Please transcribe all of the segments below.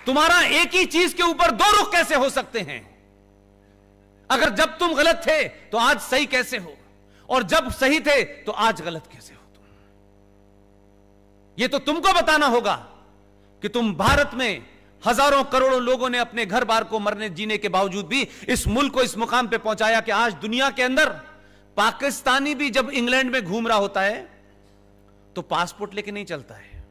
तुम्हारा एक ही चीज के ऊपर दो रुख कैसे हो सकते हैं? अगर जब तुम गलत थे तो आज सही कैसे हो, और जब सही थे तो आज गलत कैसे हो तुम? यह तो तुमको बताना होगा कि तुम भारत में हजारों करोड़ों लोगों ने अपने घर बार को मरने जीने के बावजूद भी इस मुल्क को इस मुकाम पे पहुंचाया कि आज दुनिया के अंदर पाकिस्तानी भी जब इंग्लैंड में घूम रहा होता है तो पासपोर्ट लेके नहीं चलता है,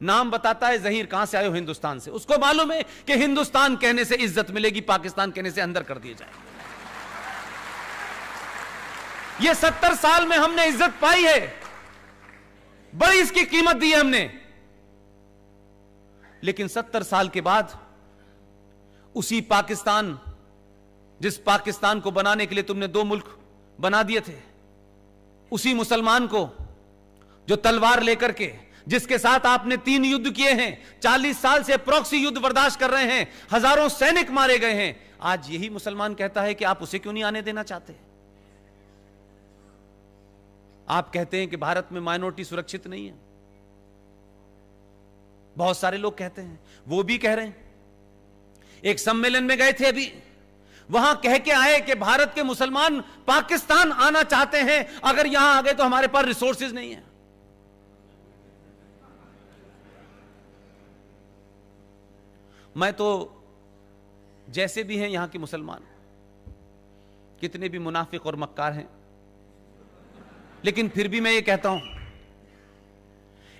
नाम बताता है जहीर कहां से आए हो, हिंदुस्तान से। उसको मालूम है कि हिंदुस्तान कहने से इज्जत मिलेगी, पाकिस्तान कहने से अंदर कर दिए जाएंगे। ये 70 साल में हमने इज्जत पाई है, बड़ी इसकी कीमत दी है हमने। लेकिन 70 साल के बाद उसी पाकिस्तान, जिस पाकिस्तान को बनाने के लिए तुमने 2 मुल्क बना दिए थे, उसी मुसलमान को जो तलवार लेकर के, जिसके साथ आपने 3 युद्ध किए हैं, 40 साल से प्रॉक्सी युद्ध बर्दाश्त कर रहे हैं, हजारों सैनिक मारे गए हैं, आज यही मुसलमान कहता है कि आप उसे क्यों नहीं आने देना चाहते? आप कहते हैं कि भारत में माइनॉरिटी सुरक्षित नहीं है। बहुत सारे लोग कहते हैं, वो भी कह रहे हैं। एक सम्मेलन में गए थे अभी, वहां कह के आए कि भारत के मुसलमान पाकिस्तान आना चाहते हैं, अगर यहां आ गए तो हमारे पास रिसोर्सेज नहीं है। मैं तो जैसे भी हैं यहां के मुसलमान, कितने भी मुनाफिक और मक्कार हैं, लेकिन फिर भी मैं ये कहता हूं,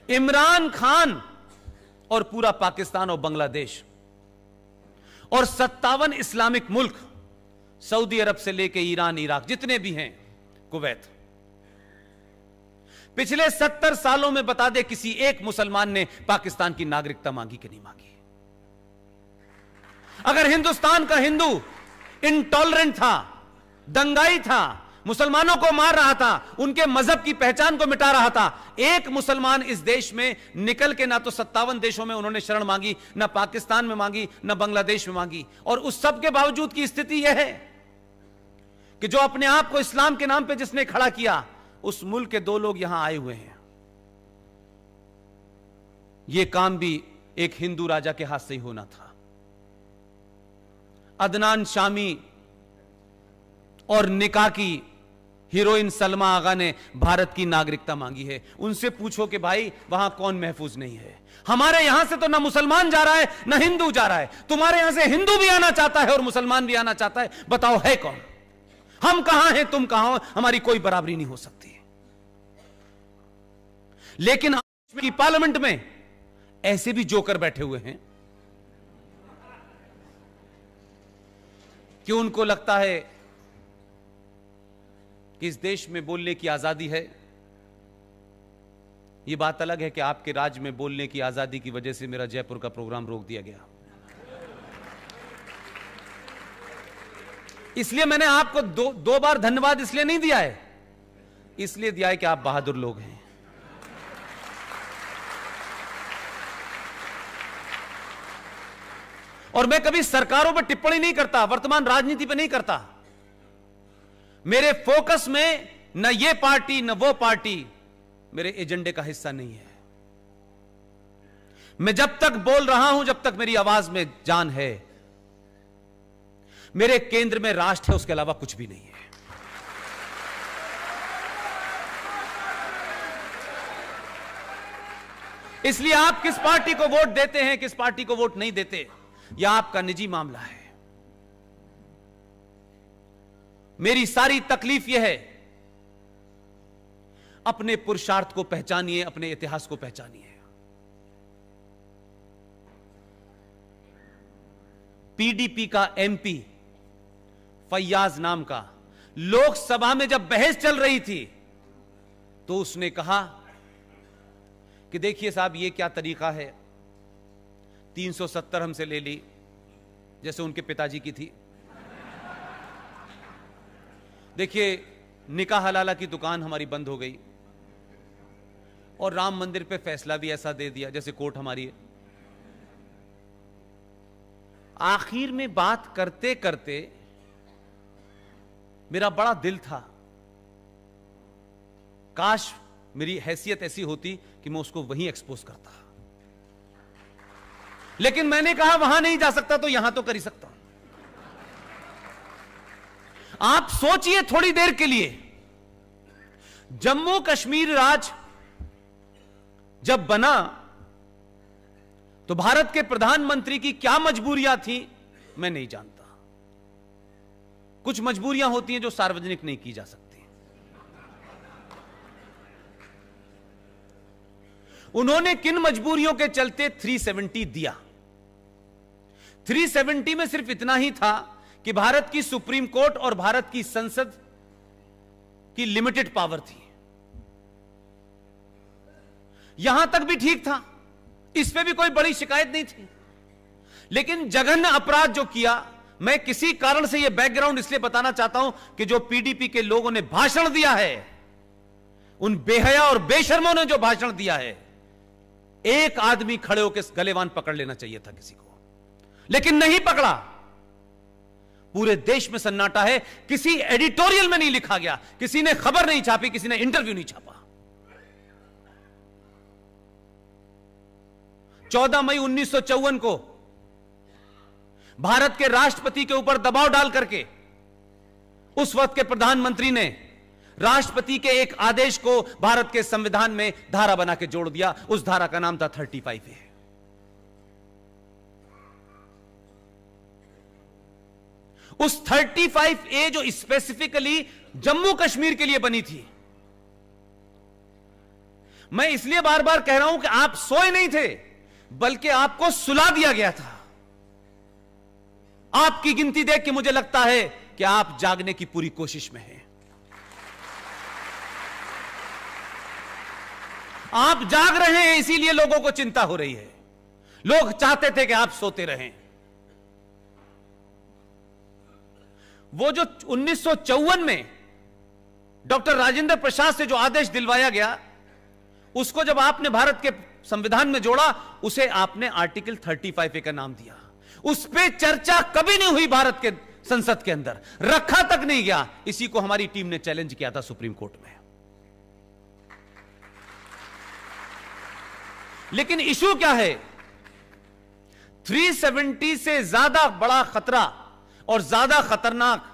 इमरान खान और पूरा पाकिस्तान और बांग्लादेश और 57 इस्लामिक मुल्क, सऊदी अरब से लेके ईरान, इराक, जितने भी हैं, कुवैत, पिछले 70 सालों में बता दे किसी एक मुसलमान ने पाकिस्तान की नागरिकता मांगी कि नहीं मांगी? अगर हिंदुस्तान का हिंदू इंटॉलरेंट था, दंगाई था, मुसलमानों को मार रहा था, उनके मजहब की पहचान को मिटा रहा था, एक मुसलमान इस देश में निकल के ना तो 57 देशों में उन्होंने शरण मांगी, ना पाकिस्तान में मांगी, ना बांग्लादेश में मांगी, और उस सब के बावजूद की स्थिति यह है कि जो अपने आप को इस्लाम के नाम पे जिसने खड़ा किया, उस मुल्क के 2 लोग यहां आए हुए हैं। यह काम भी एक हिंदू राजा के हाथ से ही होना था। अदनान शामी और निकाह की हीरोइन सलमा आगा ने भारत की नागरिकता मांगी है। उनसे पूछो कि भाई वहां कौन महफूज नहीं है? हमारे यहां से तो ना मुसलमान जा रहा है ना हिंदू जा रहा है, तुम्हारे यहां से हिंदू भी आना चाहता है और मुसलमान भी आना चाहता है। बताओ है कौन? हम कहां हैं, तुम कहां हो? हमारी कोई बराबरी नहीं हो सकती। लेकिन की पार्लियामेंट में ऐसे भी जोकर बैठे हुए हैं कि उनको लगता है कि इस देश में बोलने की आजादी है। यह बात अलग है कि आपके राज्य में बोलने की आजादी की वजह से मेरा जयपुर का प्रोग्राम रोक दिया गया। इसलिए मैंने आपको दो बार धन्यवाद इसलिए नहीं दिया है, इसलिए दिया है कि आप बहादुर लोग हैं। और मैं कभी सरकारों पर टिप्पणी नहीं करता, वर्तमान राजनीति पर नहीं करता। मेरे फोकस में न ये पार्टी न वो पार्टी मेरे एजेंडे का हिस्सा नहीं है। मैं जब तक बोल रहा हूं, जब तक मेरी आवाज में जान है, मेरे केंद्र में राष्ट्र है, उसके अलावा कुछ भी नहीं है। इसलिए आप किस पार्टी को वोट देते हैं, किस पार्टी को वोट नहीं देते, यह आपका निजी मामला है। मेरी सारी तकलीफ यह है, अपने पुरुषार्थ को पहचानिए, अपने इतिहास को पहचानिए। पीडीपी का एमपी फैयाज नाम का, लोकसभा में जब बहस चल रही थी तो उसने कहा कि देखिए साहब, ये क्या तरीका है, 370 हमसे ले ली जैसे उनके पिताजी की थी। देखिए निकाह हलाला की दुकान हमारी बंद हो गई और राम मंदिर पे फैसला भी ऐसा दे दिया जैसे कोर्ट हमारी है। आखिर में बात करते करते मेरा बड़ा दिल था, काश मेरी हैसियत ऐसी होती कि मैं उसको वहीं एक्सपोज करता। लेकिन मैंने कहा वहां नहीं जा सकता तो यहां तो कर ही सकता हूं। आप सोचिए थोड़ी देर के लिए, जम्मू कश्मीर राज्य जब बना तो भारत के प्रधानमंत्री की क्या मजबूरियां थी मैं नहीं जानता। कुछ मजबूरियां होती हैं जो सार्वजनिक नहीं की जा सकती। उन्होंने किन मजबूरियों के चलते 370 दिया? 370 में सिर्फ इतना ही था कि भारत की सुप्रीम कोर्ट और भारत की संसद की लिमिटेड पावर थी। यहां तक भी ठीक था, इस पे भी कोई बड़ी शिकायत नहीं थी। लेकिन जघन्य अपराध जो किया, मैं किसी कारण से यह बैकग्राउंड इसलिए बताना चाहता हूं कि जो पीडीपी के लोगों ने भाषण दिया है, उन बेहया और बेशर्मों ने जो भाषण दिया है, एक आदमी खड़े होकर गलेवान पकड़ लेना चाहिए था किसी को, लेकिन नहीं पकड़ा। पूरे देश में सन्नाटा है, किसी एडिटोरियल में नहीं लिखा गया, किसी ने खबर नहीं छापी, किसी ने इंटरव्यू नहीं छापा। 14 मई 1954 को भारत के राष्ट्रपति के ऊपर दबाव डाल करके उस वक्त के प्रधानमंत्री ने राष्ट्रपति के एक आदेश को भारत के संविधान में धारा बना के जोड़ दिया। उस धारा का नाम था 35A। उस 35A जो स्पेसिफिकली जम्मू कश्मीर के लिए बनी थी। मैं इसलिए बार बार कह रहा हूं कि आप सोए नहीं थे, बल्कि आपको सुला दिया गया था। आपकी गिनती देख के मुझे लगता है कि आप जागने की पूरी कोशिश में हैं। आप जाग रहे हैं, इसीलिए लोगों को चिंता हो रही है। लोग चाहते थे कि आप सोते रहें। वो जो 1954 में डॉक्टर राजेंद्र प्रसाद से जो आदेश दिलवाया गया, उसको जब आपने भारत के संविधान में जोड़ा, उसे आपने आर्टिकल 35A का नाम दिया। उस पर चर्चा कभी नहीं हुई भारत के संसद के अंदर, रखा तक नहीं गया। इसी को हमारी टीम ने चैलेंज किया था सुप्रीम कोर्ट में। लेकिन इशू क्या है? 370 से ज्यादा बड़ा खतरा और ज्यादा खतरनाक,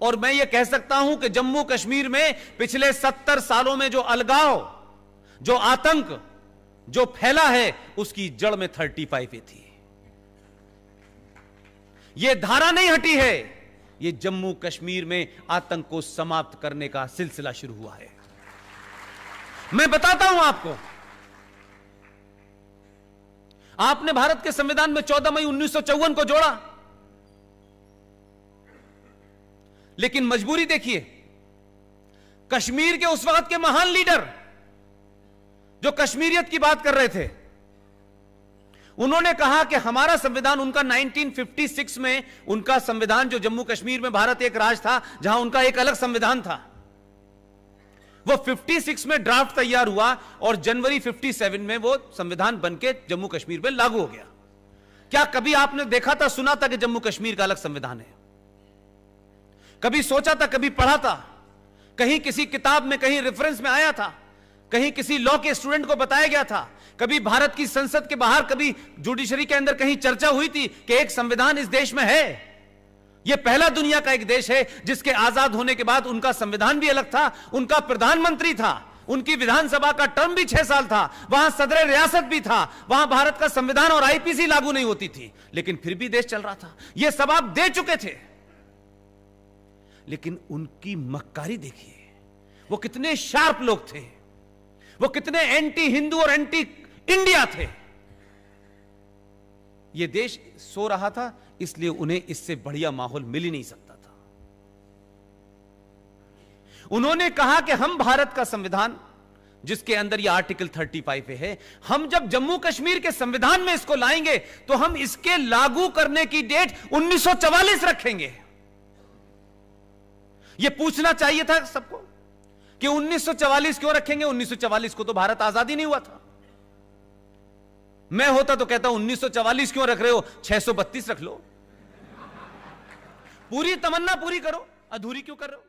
और मैं यह कह सकता हूं कि जम्मू कश्मीर में पिछले 70 सालों में जो अलगाव, जो आतंक जो फैला है, उसकी जड़ में 35A थी। यह धारा नहीं हटी है, यह जम्मू कश्मीर में आतंक को समाप्त करने का सिलसिला शुरू हुआ है। मैं बताता हूं आपको, आपने भारत के संविधान में 14 मई 1954 को जोड़ा, लेकिन मजबूरी देखिए। कश्मीर के उस वक्त के महान लीडर जो कश्मीरियत की बात कर रहे थे, उन्होंने कहा कि हमारा संविधान, उनका 1956 में उनका संविधान, जो जम्मू कश्मीर में भारत एक राज्य था जहां उनका एक अलग संविधान था, वो 56 में ड्राफ्ट तैयार हुआ और जनवरी 57 में वो संविधान बनके जम्मू कश्मीर में लागू हो गया। क्या कभी आपने देखा था, सुना था कि जम्मू कश्मीर का अलग संविधान है? कभी सोचा था, कभी पढ़ा था, कहीं किसी किताब में, कहीं रेफरेंस में आया था, कहीं किसी लॉ के स्टूडेंट को बताया गया था, कभी भारत की संसद के बाहर, कभी जुडिशरी के अंदर कहीं चर्चा हुई थी कि एक संविधान इस देश में है? यह पहला दुनिया का एक देश है जिसके आजाद होने के बाद उनका संविधान भी अलग था, उनका प्रधानमंत्री था, उनकी विधानसभा का टर्म भी 6 साल था, वहां सदर रियासत भी था, वहां भारत का संविधान और आईपीसी लागू नहीं होती थी, लेकिन फिर भी देश चल रहा था। यह सब आप दे चुके थे। लेकिन उनकी मक्कारी देखिए, वो कितने शार्प लोग थे, वो कितने एंटी हिंदू और एंटी इंडिया थे। यह देश सो रहा था, इसलिए उन्हें इससे बढ़िया माहौल मिल ही नहीं सकता था। उन्होंने कहा कि हम भारत का संविधान, जिसके अंदर यह आर्टिकल 35A है, हम जब जम्मू कश्मीर के संविधान में इसको लाएंगे तो हम इसके लागू करने की डेट 1944 रखेंगे। यह पूछना चाहिए था सबको कि 1944 क्यों रखेंगे? 1944 को तो भारत आजादी नहीं हुआ था। मैं होता तो कहता 1944 क्यों रख रहे हो, 632 रख लो। पूरी तमन्ना पूरी करो, अधूरी क्यों कर रहे हो?